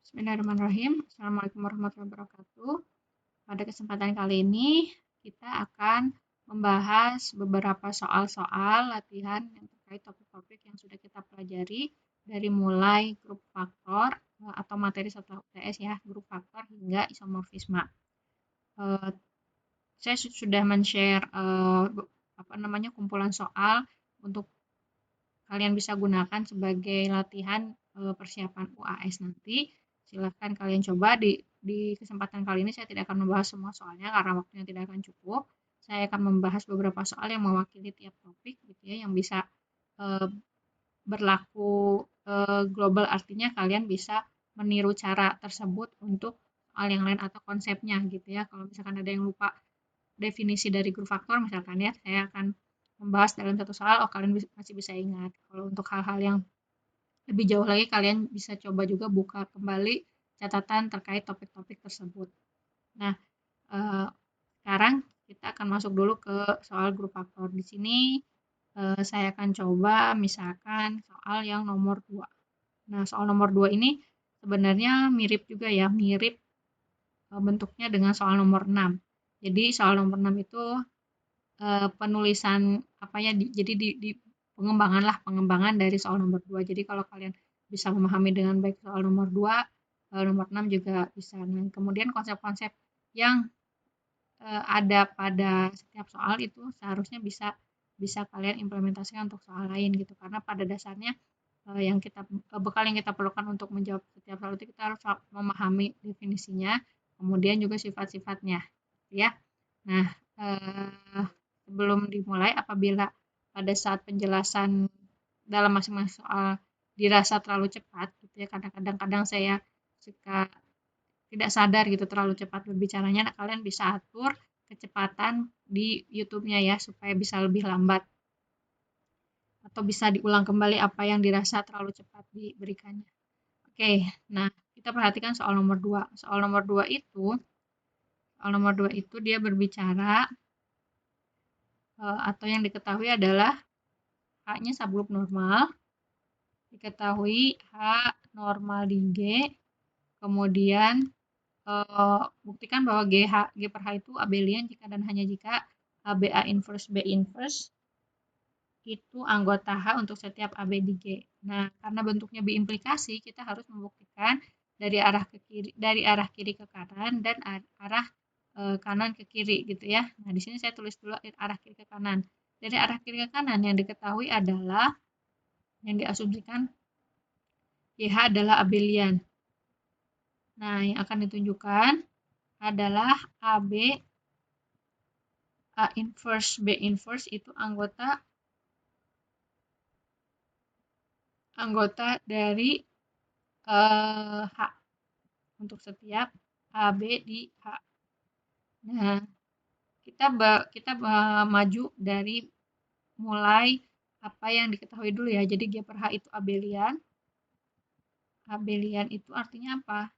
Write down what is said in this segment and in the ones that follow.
Bismillahirrahmanirrahim. Assalamualaikum warahmatullahi wabarakatuh. Pada kesempatan kali ini, kita akan membahas beberapa soal-soal latihan yang terkait topik-topik yang sudah kita pelajari dari mulai grup faktor atau materi setelah UTS ya, grup faktor hingga isomorfisme. Saya sudah men-share kumpulan soal untuk kalian bisa gunakan sebagai latihan persiapan UAS nanti. Silahkan kalian coba di kesempatan kali ini. Saya tidak akan membahas semua soalnya karena waktunya tidak akan cukup. Saya akan membahas beberapa soal yang mewakili tiap topik gitu ya, yang bisa berlaku global, artinya kalian bisa meniru cara tersebut untuk soal yang lain atau konsepnya gitu ya. Kalau misalkan ada yang lupa definisi dari grup faktor misalkan ya, saya akan membahas dalam satu soal, kalian masih bisa ingat. Kalau untuk hal-hal yang lebih jauh lagi, kalian bisa coba juga buka kembali catatan terkait topik-topik tersebut. Nah, sekarang kita akan masuk dulu ke soal grup faktor. Di sini saya akan coba misalkan soal yang nomor 2. Nah, soal nomor 2 ini sebenarnya mirip juga ya, mirip bentuknya dengan soal nomor 6. Jadi soal nomor 6 itu penulisan jadi di pengembangan dari soal nomor 2. Jadi kalau kalian bisa memahami dengan baik soal nomor 2, nomor 6 juga bisa. Nah, kemudian konsep-konsep yang ada pada setiap soal itu seharusnya bisa kalian implementasikan untuk soal lain gitu. Karena pada dasarnya bekal yang kita perlukan untuk menjawab setiap soal itu, kita harus memahami definisinya, kemudian juga sifat-sifatnya ya. Nah, sebelum dimulai, apabila pada saat penjelasan dalam masing-masing soal dirasa terlalu cepat gitu ya, kadang-kadang saya suka tidak sadar gitu terlalu cepat berbicaranya, nah kalian bisa atur kecepatan di YouTube-nya ya supaya bisa lebih lambat, atau bisa diulang kembali apa yang dirasa terlalu cepat diberikannya. Oke, nah kita perhatikan soal nomor 2. Soal nomor 2 itu dia berbicara atau yang diketahui adalah H-nya subgrup normal, diketahui H normal di G, kemudian buktikan bahwa G per H itu abelian jika dan hanya jika ABA inverse B inverse itu anggota H untuk setiap AB di G. Nah, karena bentuknya biimplikasi, kita harus membuktikan dari arah kiri ke kanan dan arah kanan ke kiri gitu ya. Nah, di sini saya tulis dulu arah kiri ke kanan. Dari arah kiri ke kanan yang diketahui adalah, yang diasumsikan YH adalah abelian. Nah, yang akan ditunjukkan adalah AB A inverse B inverse itu anggota dari H untuk setiap AB di H. Nah, kita maju dari mulai apa yang diketahui dulu ya. Jadi G per H itu abelian. Abelian itu artinya apa?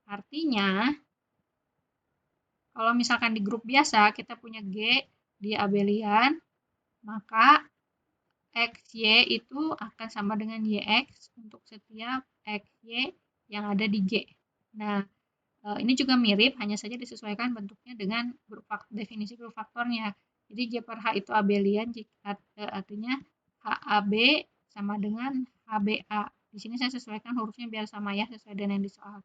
Artinya kalau misalkan di grup biasa kita punya G di abelian, maka XY itu akan sama dengan YX untuk setiap XY yang ada di G. Nah, ini juga mirip, hanya saja disesuaikan bentuknya dengan definisi grup faktornya. Jadi G per H itu abelian, artinya HAB sama dengan HBA. Di sini saya sesuaikan hurufnya biar sama ya, sesuai dengan yang di soal.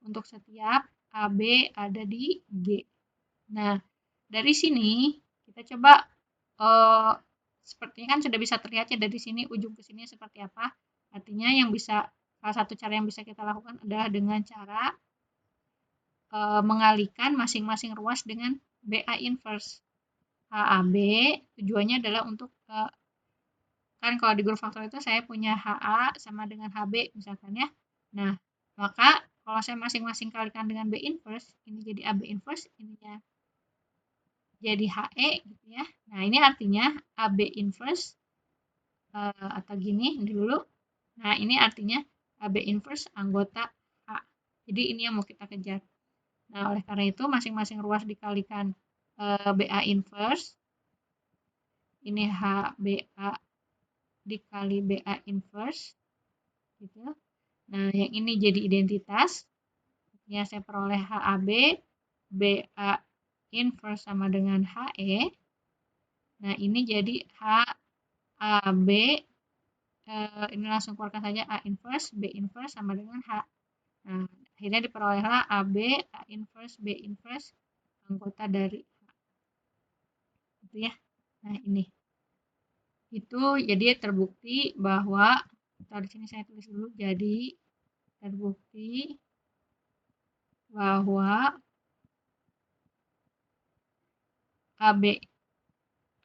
Untuk setiap AB ada di G. Nah, dari sini kita coba sepertinya kan sudah bisa terlihat ya dari sini ujung ke sini seperti apa. Artinya salah satu cara yang bisa kita lakukan adalah dengan cara mengalihkan masing-masing ruas dengan BA inverse. HAB tujuannya adalah untuk kan kalau di grup faktor itu saya punya HA sama dengan HB misalkan ya. Nah, maka kalau saya masing-masing kalikan dengan B inverse, ini jadi AB inverse, ininya jadi HE gitu ya. Nah, ini artinya AB inverse atau gini dulu. Nah, ini artinya AB inverse anggota H. Jadi ini yang mau kita kejar. Nah, oleh karena itu masing-masing ruas dikalikan BA inverse. Ini HBA dikali BA inverse gitu. Nah, yang ini jadi identitas. Ya, saya peroleh HAB, BA inverse sama dengan HE. Nah, ini jadi HAB, ini langsung keluarkan saja A inverse, B inverse sama dengan H. Nah, akhirnya diperolehlah AB, A inverse, B inverse, anggota dari H. Gitu ya. Nah, ini. Itu jadi terbukti bahwa, di sini saya tulis dulu, jadi terbukti bahwa AB,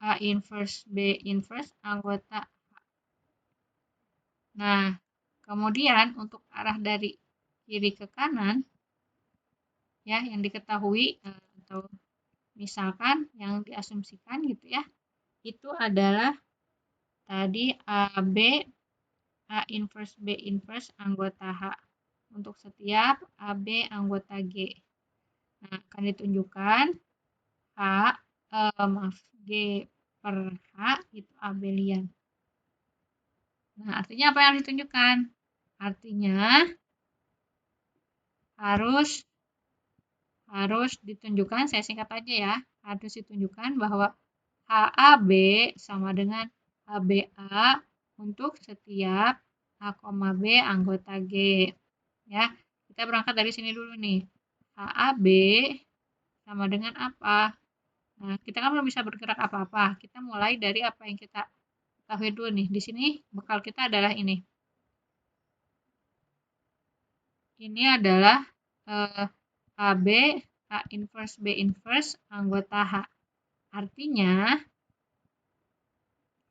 A inverse, B inverse, anggota H. Nah, kemudian untuk arah dari kiri ke kanan, ya, yang diketahui atau misalkan yang diasumsikan gitu ya, itu adalah tadi AB, A inverse, B inverse, anggota H untuk setiap AB anggota G. Nah, akan ditunjukkan G per H itu abelian. Nah, artinya apa yang ditunjukkan? Artinya harus ditunjukkan, saya singkat aja ya, harus ditunjukkan bahwa HAB sama dengan HBA untuk setiap A, B anggota G. Ya, kita berangkat dari sini dulu nih. HAB sama dengan apa? Nah, kita kan belum bisa bergerak apa-apa. Kita mulai dari apa yang kita ketahui dulu nih. Di sini bekal kita adalah ini. Ini adalah AB, A inverse, B inverse, anggota H. Artinya,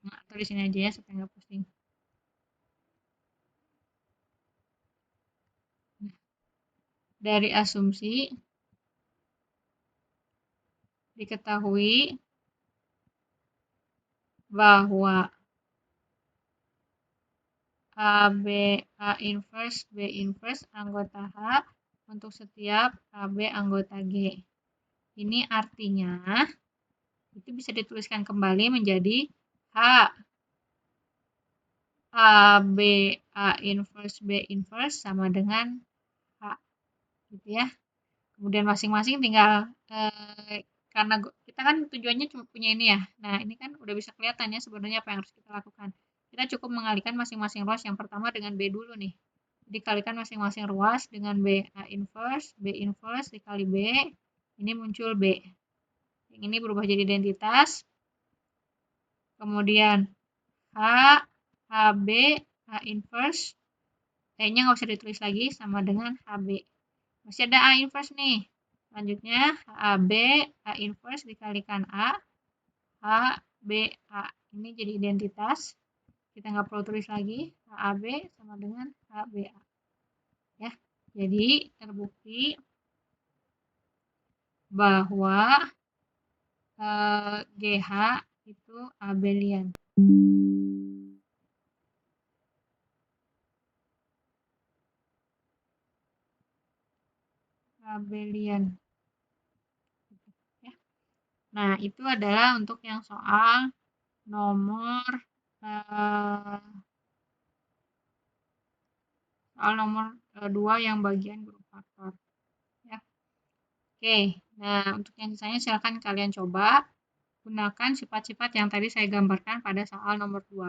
nah, atau di sini aja ya supaya nggak pusing. Nah, dari asumsi diketahui bahwa AB, A inverse, B inverse, anggota H untuk setiap AB anggota G. Ini artinya, itu bisa dituliskan kembali menjadi H AB A inverse B inverse sama dengan H, gitu ya. Kemudian masing-masing tinggal karena kita kan tujuannya cuma punya ini ya. Nah, ini kan udah bisa kelihatan ya sebenarnya apa yang harus kita lakukan. Kita cukup mengalihkan masing-masing ruas yang pertama dengan B dulu nih. Dikalikan masing-masing ruas dengan B A inverse, B inverse dikali B, ini muncul B. Yang ini berubah jadi identitas. Kemudian H, HB, H inverse, E-nya nggak usah ditulis lagi sama dengan HB. Masih ada A inverse nih. Selanjutnya HAB, A inverse dikalikan A, HBA. Ini jadi identitas. Kita nggak perlu tulis lagi. HAB sama dengan HBA. Ya, jadi terbukti bahwa GH itu abelian. Abelian. Ya. Nah, itu adalah untuk yang soal nomor soal nomor 2 yang bagian grup faktor. Ya. Oke, nah untuk yang sisanya silakan kalian coba gunakan sifat-sifat yang tadi saya gambarkan pada soal nomor 2.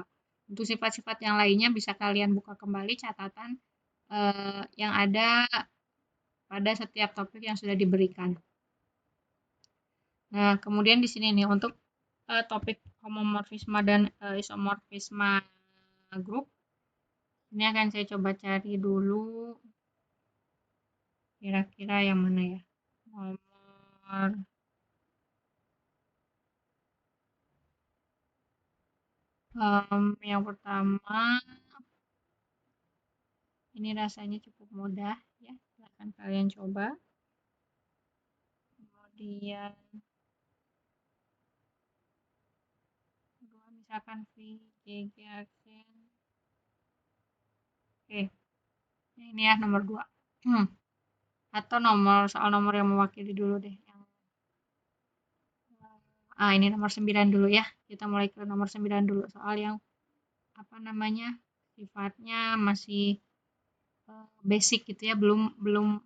Untuk sifat-sifat yang lainnya bisa kalian buka kembali catatan yang ada pada setiap topik yang sudah diberikan. Nah, kemudian di sini nih untuk topik homomorfisme dan isomorfisme grup. Ini akan saya coba cari dulu kira-kira yang mana ya. Nomor yang pertama ini rasanya cukup mudah ya, silahkan kalian coba. Kemudian kedua misalkan V, GG, aksen. Oke, ini ya nomor 2. Atau soal nomor yang mewakili dulu deh. Ini nomor 9 dulu ya. Kita mulai ke nomor 9 dulu. Soal yang apa namanya, sifatnya masih basic gitu ya, belum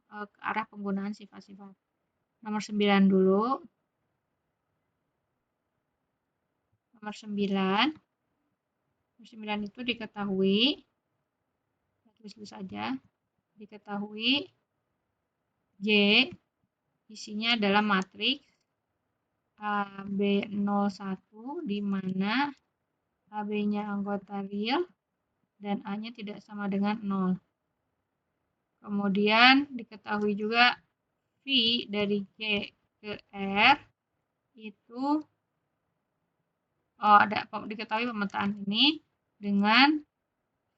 ke arah penggunaan sifat-sifat. Nomor 9 dulu. Nomor 9 itu diketahui, tulis saja, diketahui J isinya adalah matriks AB01 di mana AB-nya anggota real dan A-nya tidak sama dengan 0. Kemudian diketahui juga V dari J ke R itu diketahui pemetaan ini dengan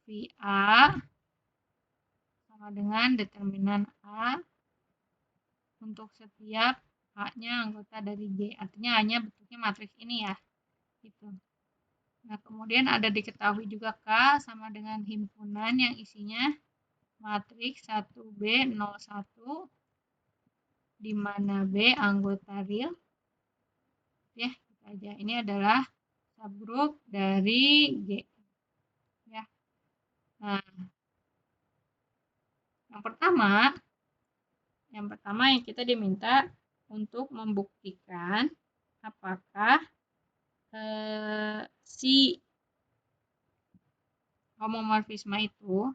VA sama dengan determinan A untuk setiap A-nya anggota dari J. Artinya A-nya bentuknya matriks ini ya. Gitu. Nah, kemudian ada diketahui juga K sama dengan himpunan yang isinya matriks 1B01 di mana B anggota real. Ya, gitu aja. Ini adalah subgroup dari G. Ya. Nah, yang pertama yang kita diminta untuk membuktikan apakah si homomorfisme itu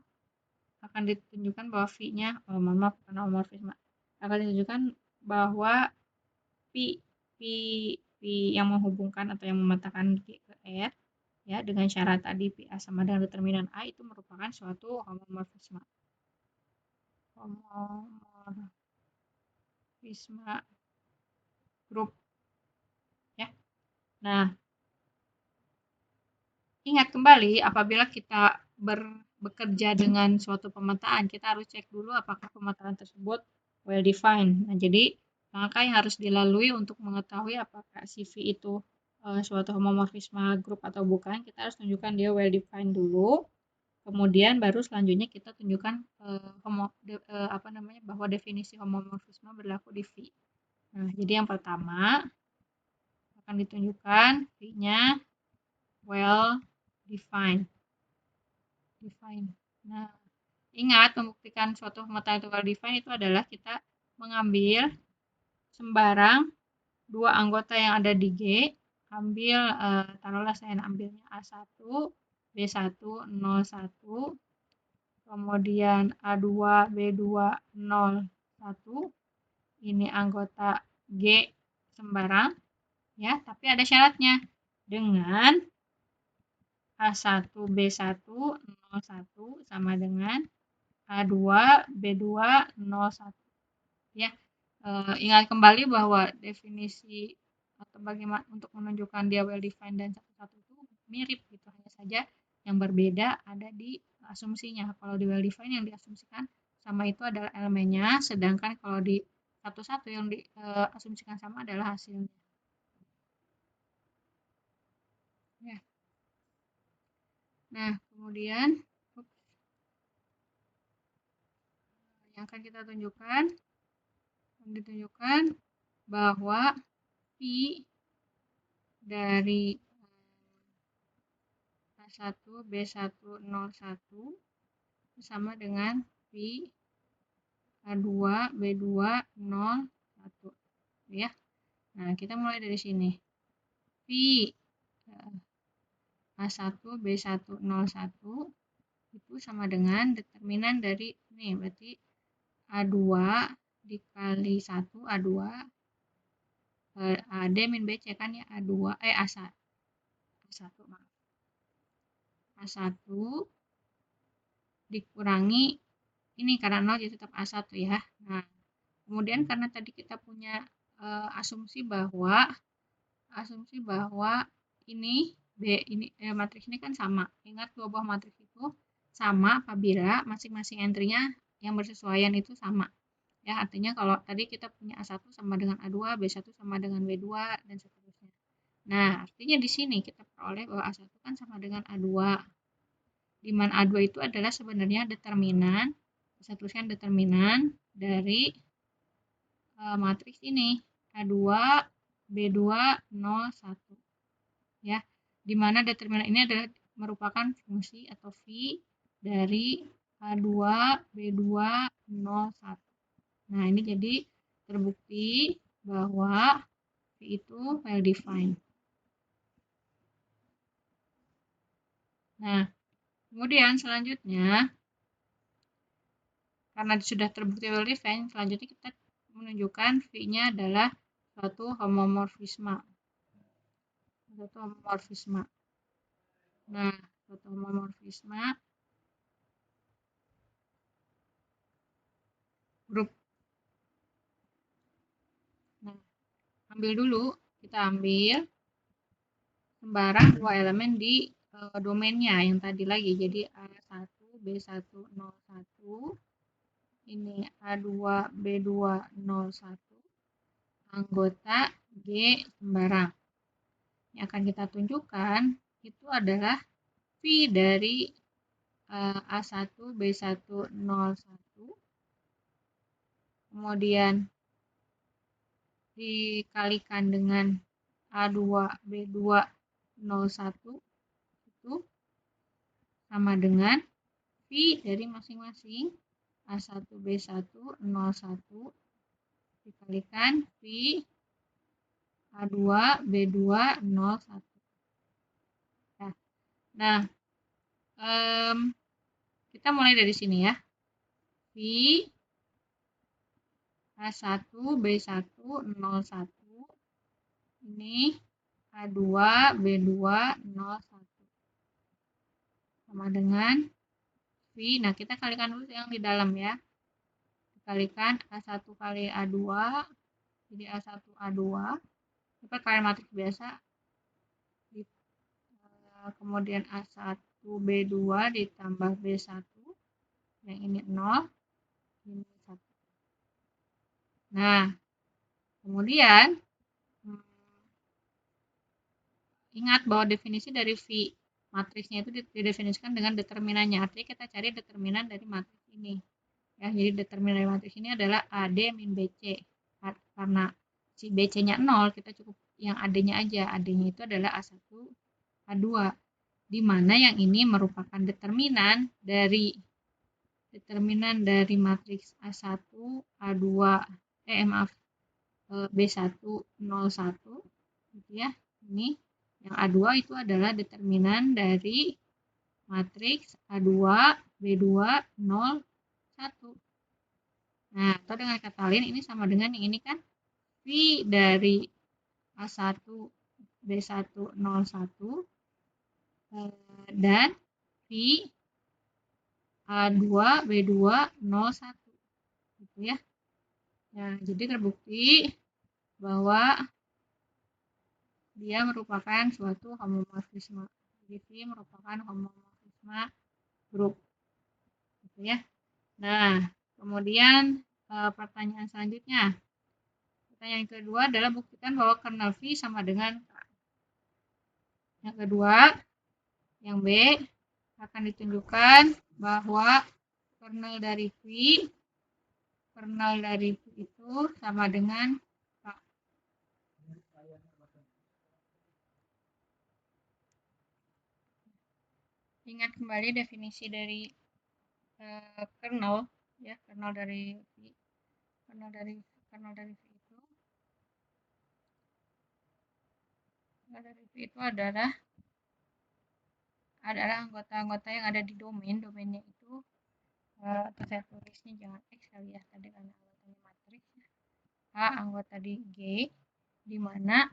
akan ditunjukkan bahwa V-nya, karena homomorfisme, akan ditunjukkan bahwa P yang menghubungkan atau yang memetakan G ke R ya dengan syarat tadi P A sama dengan determinan A itu merupakan suatu homomorfisme. Homomorfisme grup ya. Nah, ingat kembali apabila kita bekerja dengan suatu pemetaan, kita harus cek dulu apakah pemetaan tersebut well defined. Nah, jadi langkah yang harus dilalui untuk mengetahui apakah si V itu suatu homomorfisme grup atau bukan, kita harus tunjukkan dia well defined dulu. Kemudian baru selanjutnya kita tunjukkan bahwa definisi homomorfisme berlaku di V. Nah, jadi yang pertama akan ditunjukkan V-nya well defined. Nah, ingat membuktikan suatu pemetaan itu well defined itu adalah kita mengambil sembarang dua anggota yang ada di G, ambil taruhlah saya ambilnya A1, B1, 01, kemudian A2, B2, 01. Ini anggota G sembarang ya, tapi ada syaratnya dengan A1, B1, 01 sama dengan A2, B2, 01 ya. Ingat kembali bahwa definisi atau bagaimana untuk menunjukkan dia well defined dan satu-satu itu mirip gitu, hanya saja yang berbeda ada di asumsinya. Kalau di well defined yang diasumsikan sama itu adalah elemennya, sedangkan kalau di satu-satu yang diasumsikan sama adalah hasilnya. Ya. Nah, kemudian yang akan kita tunjukkan bahwa P dari A1, B1, 01 sama dengan P A2, B2, 01 ya. Nah, kita mulai dari sini. P A1, B1, 01 itu sama dengan determinan dari ini, berarti A2 dikali 1, A2 AD min BC kan ya, A1 maaf. A1 dikurangi ini karena 0 jadi tetap A1 ya. Nah, kemudian karena tadi kita punya asumsi bahwa ini B ini matriks ini kan sama. Ingat dua buah matriks itu sama apabila masing-masing entry-nya yang bersesuaian itu sama. Ya, artinya kalau tadi kita punya A1 sama dengan A2, B1 sama dengan B2 dan seterusnya. Nah, artinya di sini kita peroleh bahwa A1 kan sama dengan A2. Di mana A2 itu adalah sebenarnya determinan, bisa tuliskan determinan dari matriks ini. A2, B2, 0, 1. Ya, di mana determinan ini adalah merupakan fungsi atau V dari A2, B2, 0, 1. Nah, ini jadi terbukti bahwa V itu well defined. Nah, kemudian selanjutnya, karena sudah terbukti well defined, selanjutnya kita menunjukkan V-nya adalah suatu homomorfisme. Nah, suatu homomorfisme grup. Nah, kita ambil sembarang dua elemen di domainnya yang tadi lagi. Jadi A1, B1, 01. Ini A2, B2, 01. Anggota G sembarang. Yang akan kita tunjukkan itu adalah V dari A1, B1, 01. Kemudian dikalikan dengan A2, B2, 01 itu sama dengan V dari masing-masing A1, B1, 01 dikalikan V A2, B2, 01. Nah, kita mulai dari sini ya. V A1, B1, 01. Ini A2, B2, 01. Sama dengan V. Nah, kita kalikan dulu yang di dalam ya. Dikalikan A1 kali A2. Jadi A1, A2. Kita kalian matriks biasa. Kemudian A1, B2 ditambah B1. Yang ini 0. Ini 1. Nah, kemudian ingat bahwa definisi dari V matriksnya itu didefinisikan dengan determinannya. Artinya kita cari determinan dari matriks ini. Ya, jadi determinan dari matriks ini adalah AD min BC. Karena si BC-nya 0, kita cukup yang AD-nya aja. AD-nya itu adalah A1, A2. Di mana yang ini merupakan determinan dari matriks A1, A2, B1, 01 gitu ya. Ini yang A2 itu adalah determinan dari matriks A2, B2, 0, 1. Nah, atau dengan kata lain ini sama dengan yang ini kan V dari A1, B1, 01 dan V A2, B2, 01 gitu ya. Nah, jadi terbukti bahwa dia merupakan suatu homomorfisme. Jadi V merupakan homomorfisme grup. Gitu ya. Nah, kemudian pertanyaan selanjutnya. Pertanyaan kedua adalah buktikan bahwa kernel V sama dengan K. Yang kedua, yang B, akan ditunjukkan bahwa kernel dari V itu sama dengan K. Ingat kembali definisi dari kernel ya, kernel dari V itu adalah anggota-anggota yang ada di domainnya itu saya tulisnya jangan X kali ya tadi karena anggotanya matriks. A anggota di G, di mana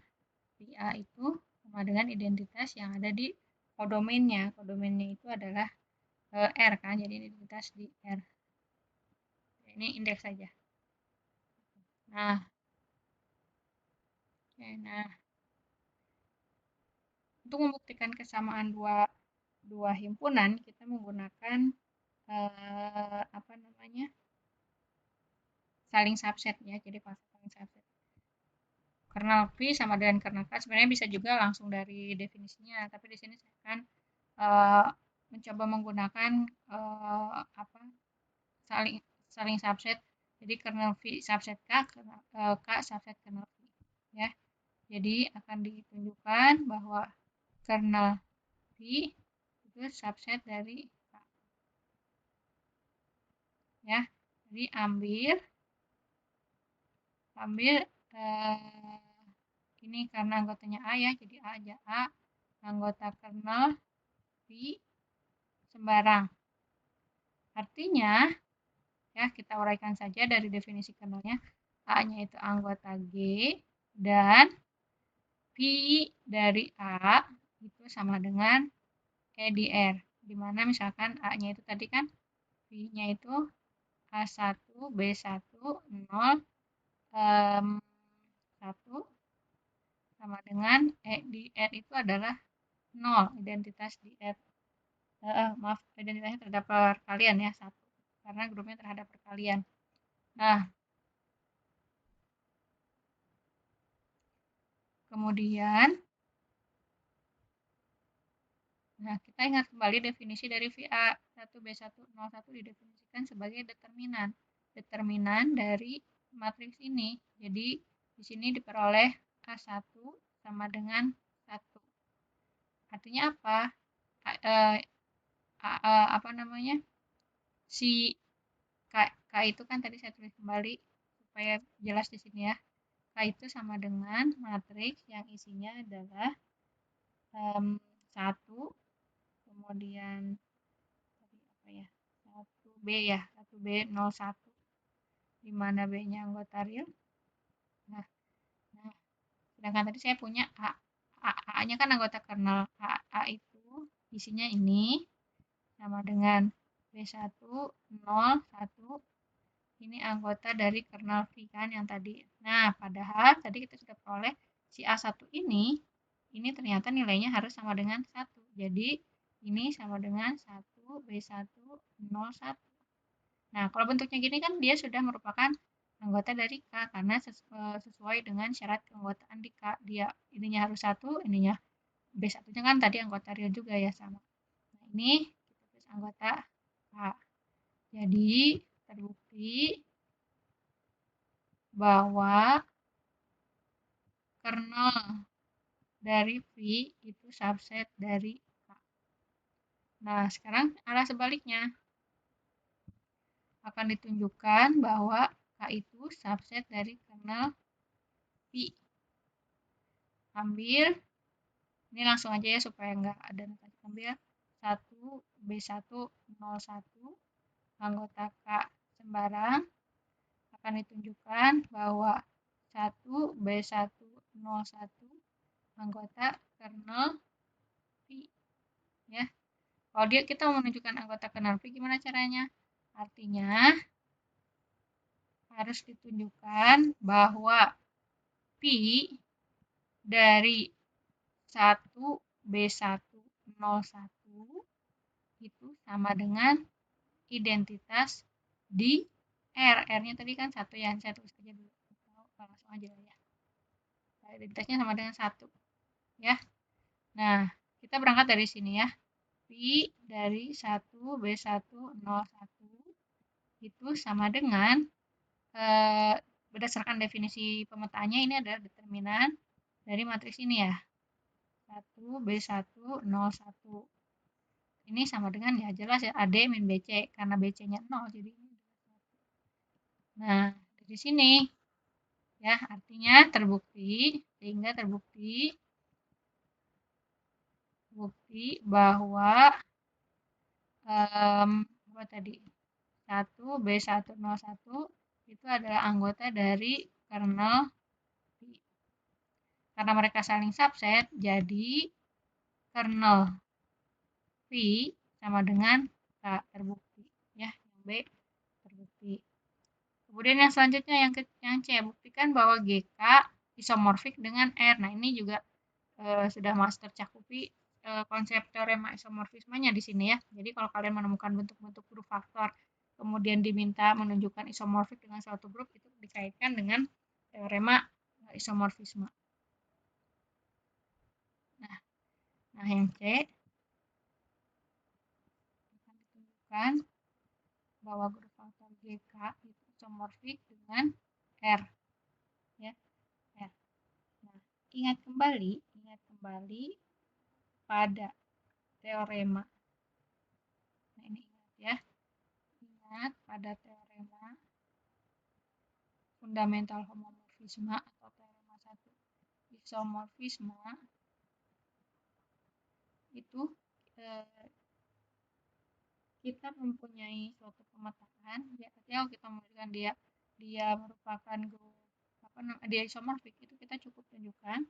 di A itu sama dengan identitas yang ada di kodomainnya. Kodomainnya itu adalah R kan, jadi identitas di R. Ini indeks saja. Nah, untuk membuktikan kesamaan dua himpunan kita menggunakan saling subset ya. Jadi konsep saling subset. Kernel V sama dengan kernel K sebenarnya bisa juga langsung dari definisinya, tapi di sini saya akan mencoba menggunakan saling subset. Jadi kernel V subset K, K subset kernel V ya. Jadi akan ditunjukkan bahwa kernel V itu subset dari K. ya. Jadi ambil ini karena anggotanya A ya, jadi A aja A, anggota kernel V sembarang. Artinya, ya kita uraikan saja dari definisi kernelnya, A-nya itu anggota G, dan V dari A itu sama dengan E di R. Dimana misalkan A-nya itu tadi kan, V-nya itu A1, B1, 0, 1, sama dengan E di R itu adalah 0, identitas di R. Maaf, identitasnya terhadap perkalian ya, 1. Karena grupnya terhadap perkalian. Nah, kemudian, kita ingat kembali definisi dari VA1B101 didefinisikan sebagai determinan. Determinan dari matriks ini. Jadi, di sini diperoleh A1 sama dengan 1. Artinya apa? Apa namanya? Si K itu kan tadi saya tulis kembali supaya jelas di sini ya. K itu sama dengan matriks yang isinya adalah 1, kemudian apa ya, 1B ya, 1B 01, di mana B-nya anggota real. Nah, sedangkan tadi saya punya A-nya kan anggota kernel. A itu isinya ini sama dengan B1 0 1, ini anggota dari kernel V kan yang tadi. Nah, padahal tadi kita sudah peroleh si A1 ini ternyata nilainya harus sama dengan 1. Jadi, ini sama dengan 1 B1 0 1. Nah, kalau bentuknya gini kan dia sudah merupakan anggota dari K karena sesuai dengan syarat keanggotaan di K. Dia ininya harus 1, ininya B1-nya kan tadi anggota real juga ya sama. Nah, ini kita tulis anggota K. Jadi, terbukti bahwa kernel dari V itu subset dari K. Nah, sekarang arah sebaliknya. Akan ditunjukkan bahwa K itu subset dari kernel V. Ambil, ini langsung aja ya supaya nggak ada notasi. Ambil 1 B1 01 anggota K sembarang, akan ditunjukkan bahwa 1 B1 01 anggota kernel V ya. Kalau kita mau menunjukkan anggota kernel V gimana caranya? Artinya harus ditunjukkan bahwa P dari 1 B1 01 itu sama dengan identitas di R. R-nya tadi kan 1 ya, saya tulis aja dulu. Langsung aja ya. Identitasnya sama dengan 1 ya. Nah, kita berangkat dari sini ya. P dari 1 B1 01 itu sama dengan berdasarkan definisi pemetaannya ini adalah determinan dari matriks ini ya. 1 B1 01. Ini sama dengan ya jelas ya AD min BC karena BC-nya 0 jadi ini. Nah, dari sini ya artinya terbukti bahwa apa tadi 1 B101 itu adalah anggota dari kernel V. Karena mereka saling subset, jadi kernel V sama dengan K terbukti ya, yang B terbukti. Kemudian yang selanjutnya yang C, buktikan bahwa GK isomorfik dengan R. Nah, ini juga sudah master cakupi konsep teorema isomorfismenya di sini ya. Jadi kalau kalian menemukan bentuk-bentuk grup faktor kemudian diminta menunjukkan isomorfik dengan suatu grup itu dikaitkan dengan teorema isomorfisme. Nah yang C akan ditunjukkan bahwa grup faktor GK itu isomorfik dengan R ya. R. Nah, ingat kembali pada teorema. Nah, ini ingat ya. ingat pada teorema fundamental homomorfisme atau teorema 1 isomorfisme itu kita mempunyai suatu pemetaan ya, kalau kita memberikan dia merupakan grup dia isomorfik, itu kita cukup ditunjukkan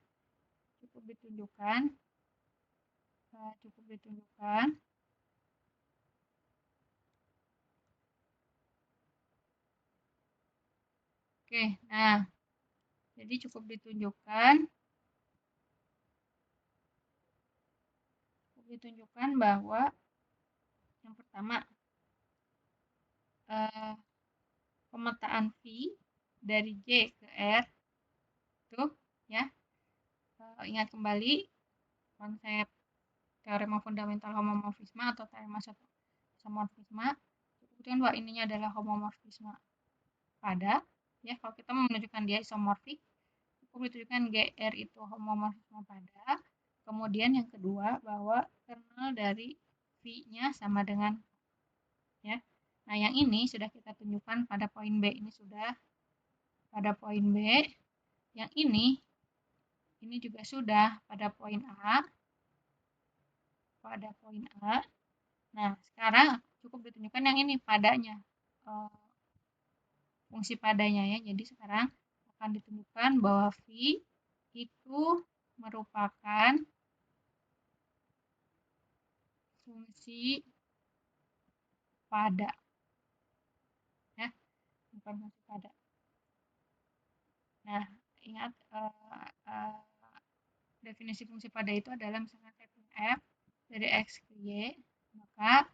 oke, nah jadi cukup ditunjukkan bahwa yang pertama pemetaan V dari J ke R itu ya, ingat kembali konsep teorema fundamental homomorfisme atau teorema isomorfisme, kemudian bahwa ininya adalah homomorfisme pada ya, kalau kita mau menunjukkan dia isomorfik cukup ditunjukkan GR itu homomorfisme pada. Kemudian yang kedua bahwa kernel dari V-nya sama dengan ya. Nah, yang ini sudah kita tunjukkan pada poin B, ini sudah pada poin B. Yang ini juga sudah pada poin A. Nah, sekarang cukup ditunjukkan yang ini padanya, fungsi padanya ya. Jadi sekarang akan ditunjukkan bahwa V itu merupakan fungsi pada ya, bukan fungsi pada. Nah, ingat definisi fungsi pada itu adalah misalkan saya punya f dari x ke y, maka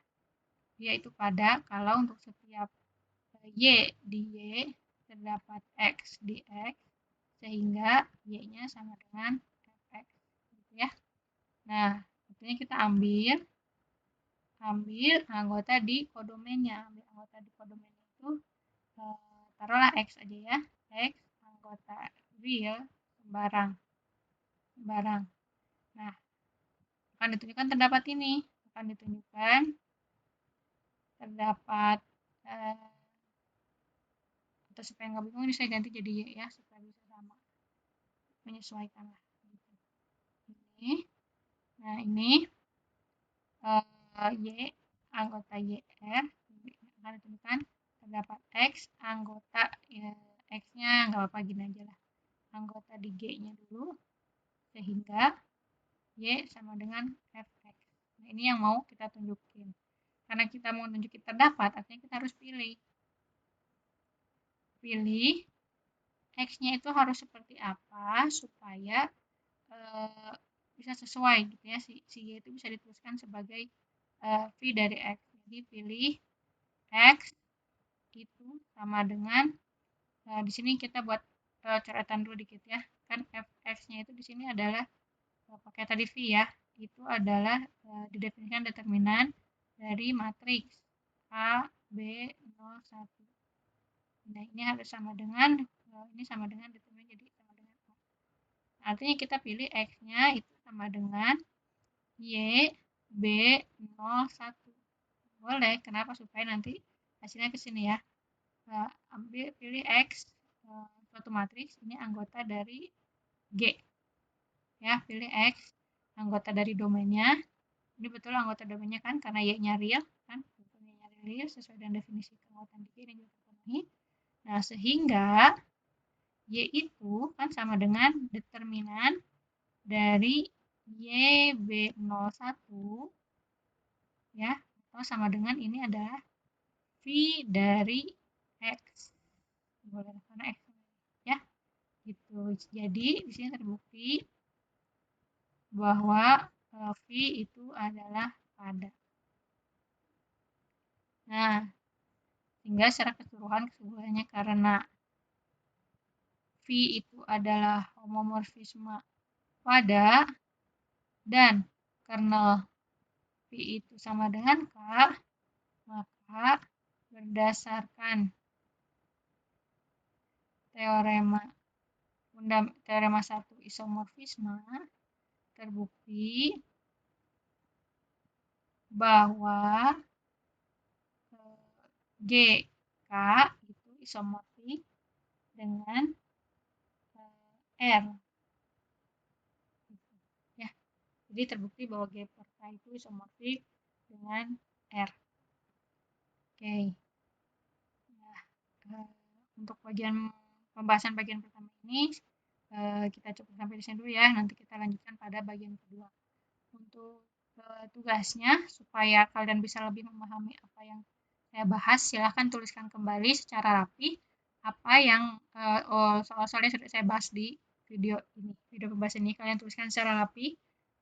dia itu pada kalau untuk setiap y di y terdapat x di x sehingga y-nya sama dengan fx gitu ya. Nah, artinya kita ambil anggota di kodomennya. Itu taruhlah x aja ya, x anggota real barang. Nah, akan ditunjukkan terdapat ini, terdapat atau supaya nggak bingung ini saya ganti jadi y ya, supaya bisa sama, menyesuaikan lah. Ini, nah ini y anggota yr akan ditunjukkan terdapat x anggota ya, x-nya nggak apa-apa gini aja lah, anggota di g-nya dulu sehingga y sama dengan fx. Nah, ini yang mau kita tunjukin. Karena kita mau tunjukin terdapat, artinya kita harus pilih x-nya itu harus seperti apa supaya bisa sesuai gitu ya, si y itu bisa dituliskan sebagai v dari x. Jadi pilih x itu sama dengan di sini kita buat coretan dulu dikit ya, kan fx-nya itu di sini adalah pakai tadi v ya, itu adalah didefinisikan determinan dari matriks A, B, 0, 1. Nah, ini harus sama dengan, ini sama dengan determinan, jadi sama dengan A. Artinya kita pilih X-nya itu sama dengan Y, B, 0, 1. Boleh, kenapa? Supaya nanti hasilnya ke sini ya. Pilih X, suatu matriks, ini anggota dari G. Ya, pilih X, anggota dari domainnya. Ini betul anggota domainnya kan, karena Y-nya real kan, Y-nya real sesuai dengan definisi keanggotaan di G ini juga terpenuhi. Nah, sehingga Y itu kan sama dengan determinan dari YB01 ya, atau sama dengan ini adalah V dari X. Boleh karena X ya. Gitu. Jadi di sini terbukti bahwa V itu adalah pada. Nah, sehingga secara keseluruhannya karena V itu adalah homomorfisme pada dan kernel V itu sama dengan K, maka berdasarkan teorema 1 isomorfisme terbukti bahwa G. K itu isomorfik dengan R. Ya, jadi terbukti bahwa G per K itu isomorfik dengan R. Oke. Nah, untuk pembahasan bagian pertama ini kita cukup sampai di sini dulu ya. Nanti kita lanjutkan pada bagian kedua. Untuk tugasnya, supaya kalian bisa lebih memahami apa yang saya bahas, silahkan tuliskan kembali secara rapi apa yang soal-soal yang sudah saya bahas di video ini. Video pembahasan ini kalian tuliskan secara rapi.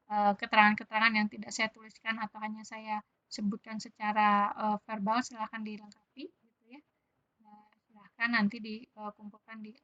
Keterangan-keterangan yang tidak saya tuliskan atau hanya saya sebutkan secara verbal silahkan dilengkapi gitu ya. Silahkan nanti dikumpulkan di